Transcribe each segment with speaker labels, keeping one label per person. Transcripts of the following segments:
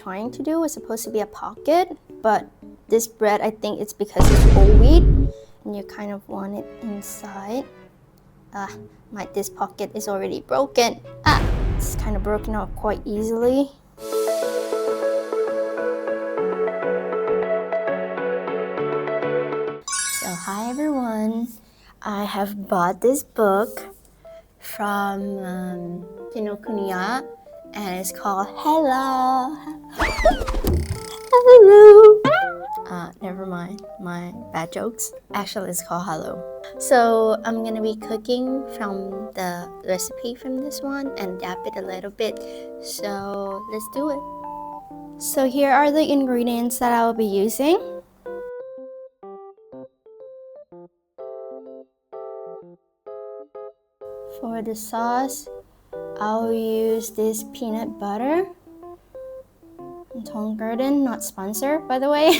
Speaker 1: trying to do. It's supposed to be a pocket, but this bread, I think it's because it's whole wheat and you kind of want it inside. This pocket is already broken. It's kind of broken out quite easily. So hi everyone, I have bought this book from Kinokuniya and it's called HALO. Hello. Never mind my bad jokes. Actually, it's called HALO. So I'm gonna be cooking from the recipe from this one and adapt it a little bit. So let's do it. So here are the ingredients that I'll be using. For the sauce, I'll use this peanut butter. Tong Garden, not sponsored by the way.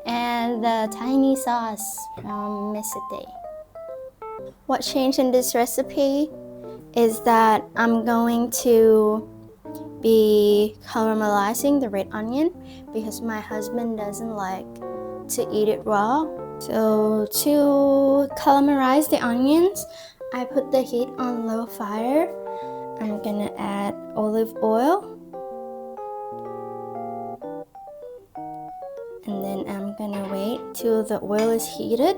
Speaker 1: And the tiny sauce from Misate. What changed in this recipe is that I'm going to be caramelizing the red onion because my husband doesn't like to eat it raw. So to caramelize the onions, I put the heat on low fire. I'm gonna add olive oil. And then I'm gonna wait till the oil is heated.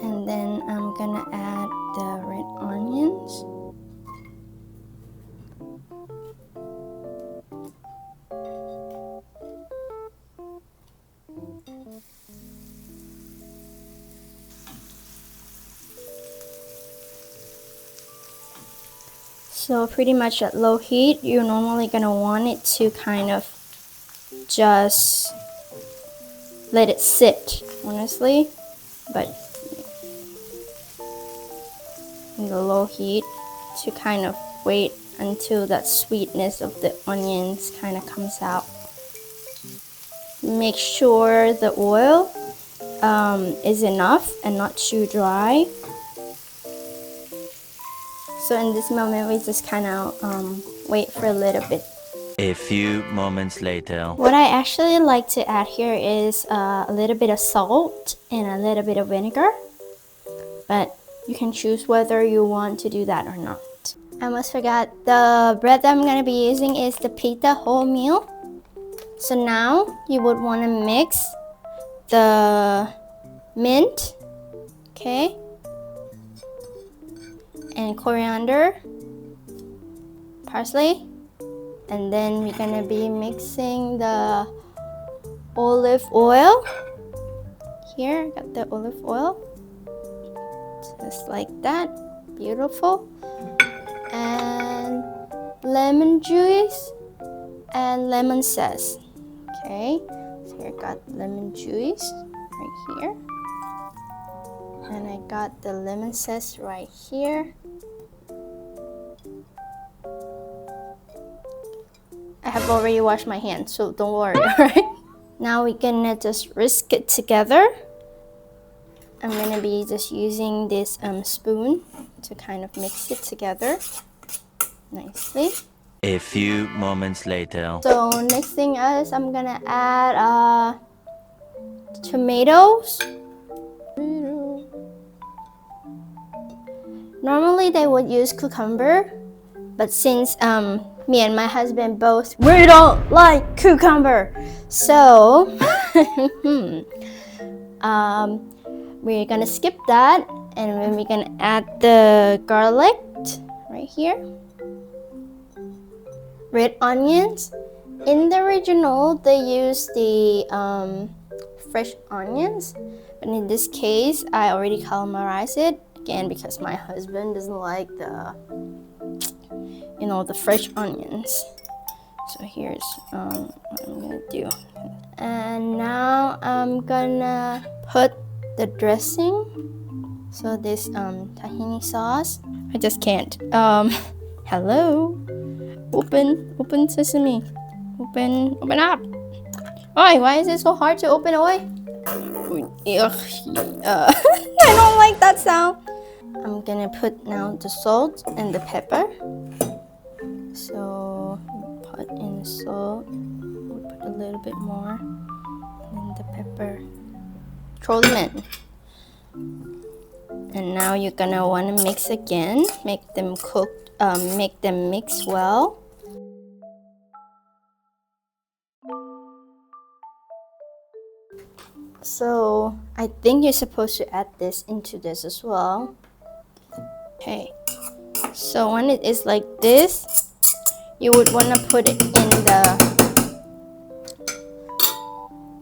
Speaker 1: And then I'm gonna add the red onions. So pretty much at low heat, you're normally gonna want it to kind of just let it sit, honestly, but in the low heat to kind of wait until that sweetness of the onions kind of comes out. Make sure the oil is enough and not too dry. So in this moment, we just kind of wait for a little bit.
Speaker 2: A few moments later.
Speaker 1: What I actually like to add here is a little bit of salt and a little bit of vinegar. But you can choose whether you want to do that or not. I almost forgot, the bread that I'm going to be using is the pita wholemeal. So now you would want to mix the mint, okay, and coriander, parsley. And then we're gonna be mixing the olive oil. Here, I got the olive oil. Just like that. Beautiful. And lemon juice and lemon zest. Okay, so here I got lemon juice right here. And I got the lemon zest right here. I have already washed my hands, so don't worry, right? Now we're gonna just whisk it together. I'm gonna be just using this spoon to kind of mix it together nicely.
Speaker 2: A few moments later.
Speaker 1: So next thing is I'm gonna add tomatoes. Normally they would use cucumber, but since me and my husband both, we don't like cucumber. So we're gonna skip that, and then we're gonna add the garlic right here. Red onions. In the original, they use the fresh onions, but in this case, I already caramelized it again because my husband doesn't like the fresh onions. So here's what I'm gonna do. And now I'm gonna put the dressing. So this tahini sauce. I just can't. Hello. Open sesame. Open up. Why is it so hard to open? I don't like that sound. I'm gonna put now the salt and the pepper. So put in And the salt, we'll put a little bit more, and then the pepper. Throw them in. And now you're gonna want to mix again. Make them make them mix well. So I think you're supposed to add this into this as well. Okay. So when it is like this, you would want to put it in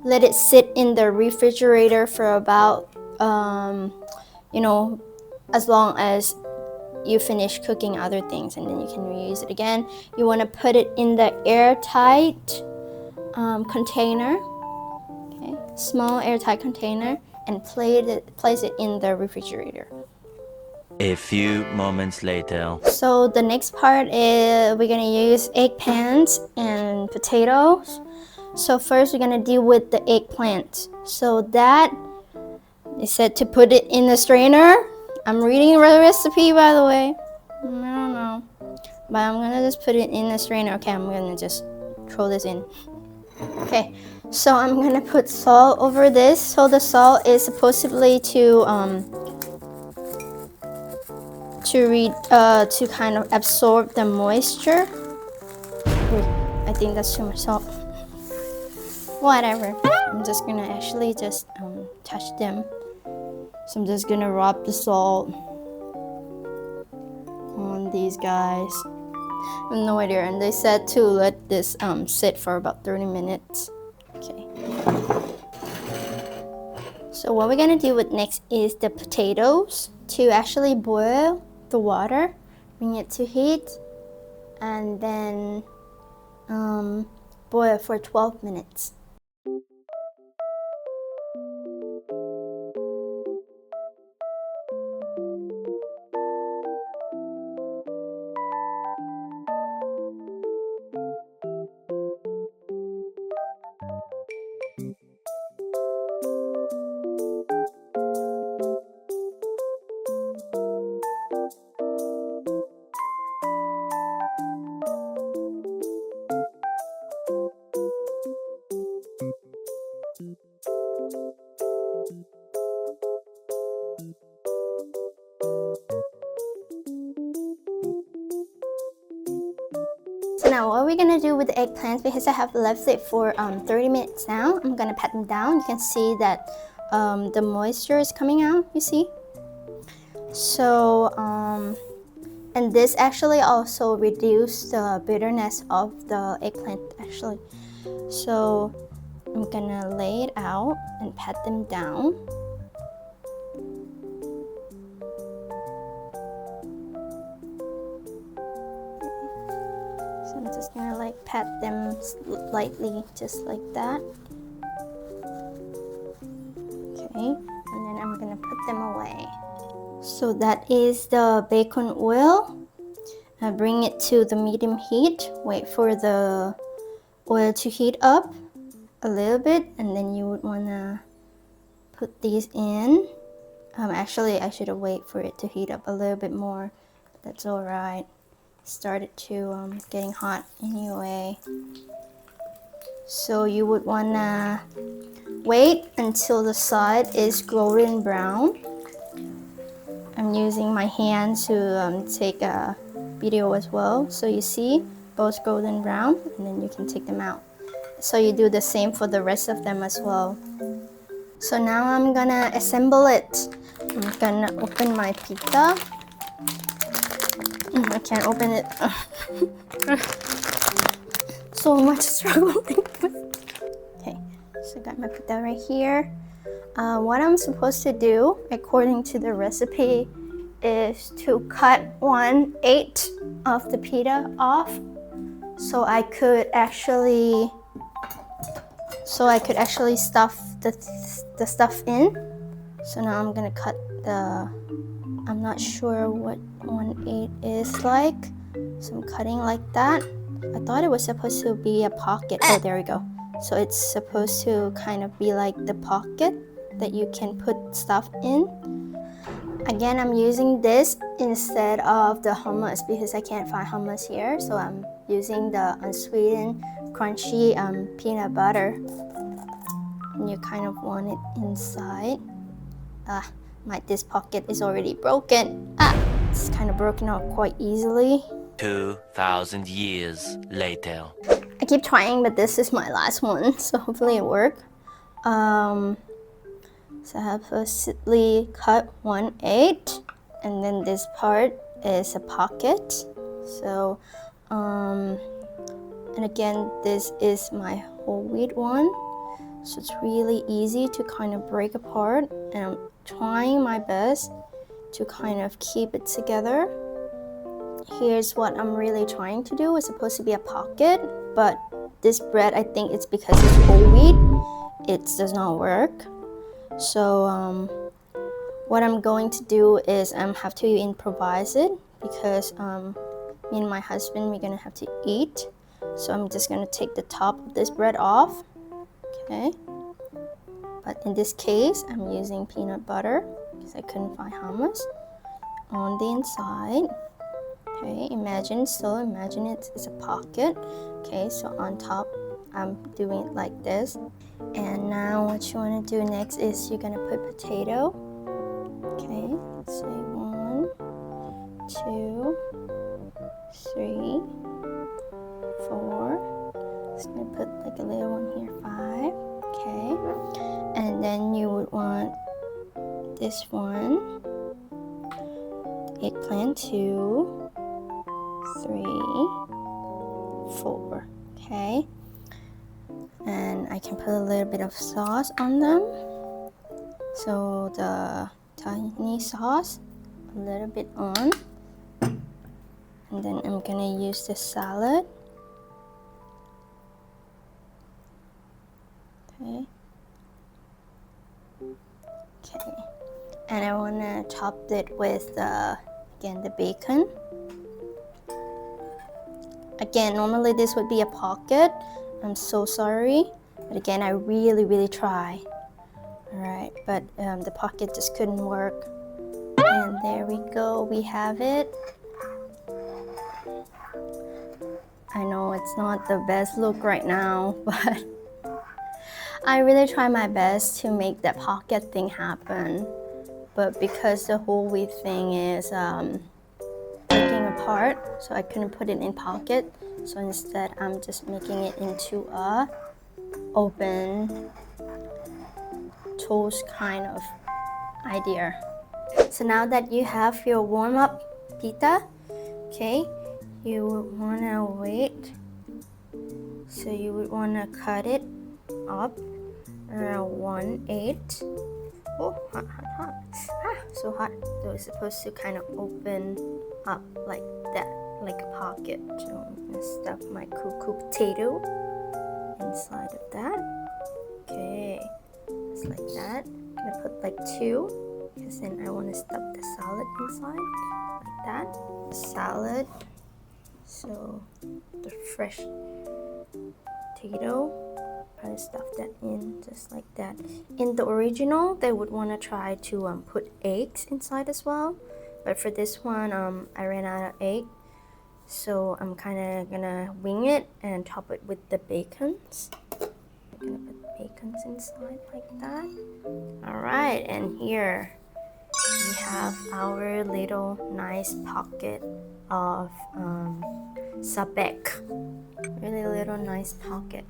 Speaker 1: let it sit in the refrigerator for about you know, as long as you finish cooking other things, and then you can reuse it again. You want to put it in the airtight container, okay, small airtight container, and place it in the refrigerator.
Speaker 2: A few moments later.
Speaker 1: So the next part is we're gonna use eggplants and potatoes. So first we're gonna deal with the eggplant. So that is said to put it in the strainer. I'm reading the recipe, by the way. I don't know, but I'm gonna just put it in the strainer. Okay, I'm gonna just throw this in. Okay, so I'm gonna put salt over this. So the salt is supposedly to kind of absorb the moisture. I think that's too much salt. Whatever. I'm just gonna actually just touch them. So I'm just gonna rub the salt on these guys. I have no idea. And they said to let this sit for about 30 minutes. Okay. So what we're gonna do with next is the potatoes. To actually boil the water, bring it to heat, and then boil for 12 minutes. So now what we're gonna do with the eggplants, because I have left it for 30 minutes now, I'm gonna pat them down. You can see that the moisture is coming out, you see? So, and this actually also reduced the bitterness of the eggplant actually. So I'm gonna lay it out and pat them down. So I'm just gonna like pat them lightly, just like that. Okay, and then I'm gonna put them away. So that is the bacon oil. Bring it to the medium heat. Wait for the oil to heat up a little bit, and then you would wanna put these in. Actually, I should have waited for it to heat up a little bit more, but that's all right. Started to getting hot anyway. So you would wanna wait until the side is golden brown. I'm using my hand to take a video as well. So you see both golden brown, and then you can take them out. So you do the same for the rest of them as well. So now I'm gonna assemble it. I'm gonna open my pita. I can't open it. So much struggling. Okay, so I got my pita right here. What I'm supposed to do, according to the recipe, is to cut 1/8 of the pita off, so I could actually stuff the stuff in. So now I'm gonna cut the. I'm not sure what 1/8 is like, so I'm cutting like that. I thought it was supposed to be a pocket. Oh, there we go. So it's supposed to kind of be like the pocket that you can put stuff in. Again, I'm using this instead of the hummus because I can't find hummus here. So I'm using the unsweetened crunchy peanut butter. And you kind of want it inside. This pocket is already broken. It's kind of broken out quite easily.
Speaker 2: 2,000 years later.
Speaker 1: I keep trying, but this is my last one, so hopefully it works. So I have firstly cut 1/8, and then this part is a pocket. So, and again, this is my whole wheat one. So it's really easy to kind of break apart, and I'm trying my best to kind of keep it together. Here's what I'm really trying to do. It's supposed to be a pocket, but this bread, I think it's because it's whole wheat, it does not work. So what I'm going to do is have to improvise it, because me and my husband, we're gonna have to eat. So I'm just gonna take the top of this bread off. Okay, but in this case I'm using peanut butter because I couldn't find hummus on the inside. Okay, imagine it's a pocket. Okay, so on top I'm doing it like this. And now what you want to do next is you're gonna put potato. Okay, let's say 1, 2, 3, 4. Just gonna put like a little one here, 5. Okay, and then you would want this one, eggplant, 2, 3, 4. Okay, and I can put a little bit of sauce on them. So the tahini sauce, a little bit on, and then I'm gonna use the salad. Okay. Okay, and I wanna top it with again the bacon. Again, normally this would be a pocket. I'm so sorry, but again, I really try. Alright, but the pocket just couldn't work. And there we go, we have it. I know it's not the best look right now, but I really try my best to make that pocket thing happen. But because the whole wheat thing is breaking apart, so I couldn't put it in pocket. So instead, I'm just making it into a open toast kind of idea. So now that you have your warm-up pita, okay, you would wanna wait. So you would wanna cut it up around 1/8. Oh, hot. So hot. So it's supposed to kind of open up like that, like a pocket. So I'm gonna stuff my cooked potato inside of that. Okay, just like that. I'm gonna put like 2, because then I want to stuff the salad inside, like that. Salad. So the fresh potato, I stuff that in just like that. In the original, they would want to try to put eggs inside as well, but for this one, I ran out of egg, so I'm kind of gonna wing it and top it with the bacons. I'm gonna put bacons inside like that. All right, and here we have our little nice pocket of Sabich. Really little nice pocket.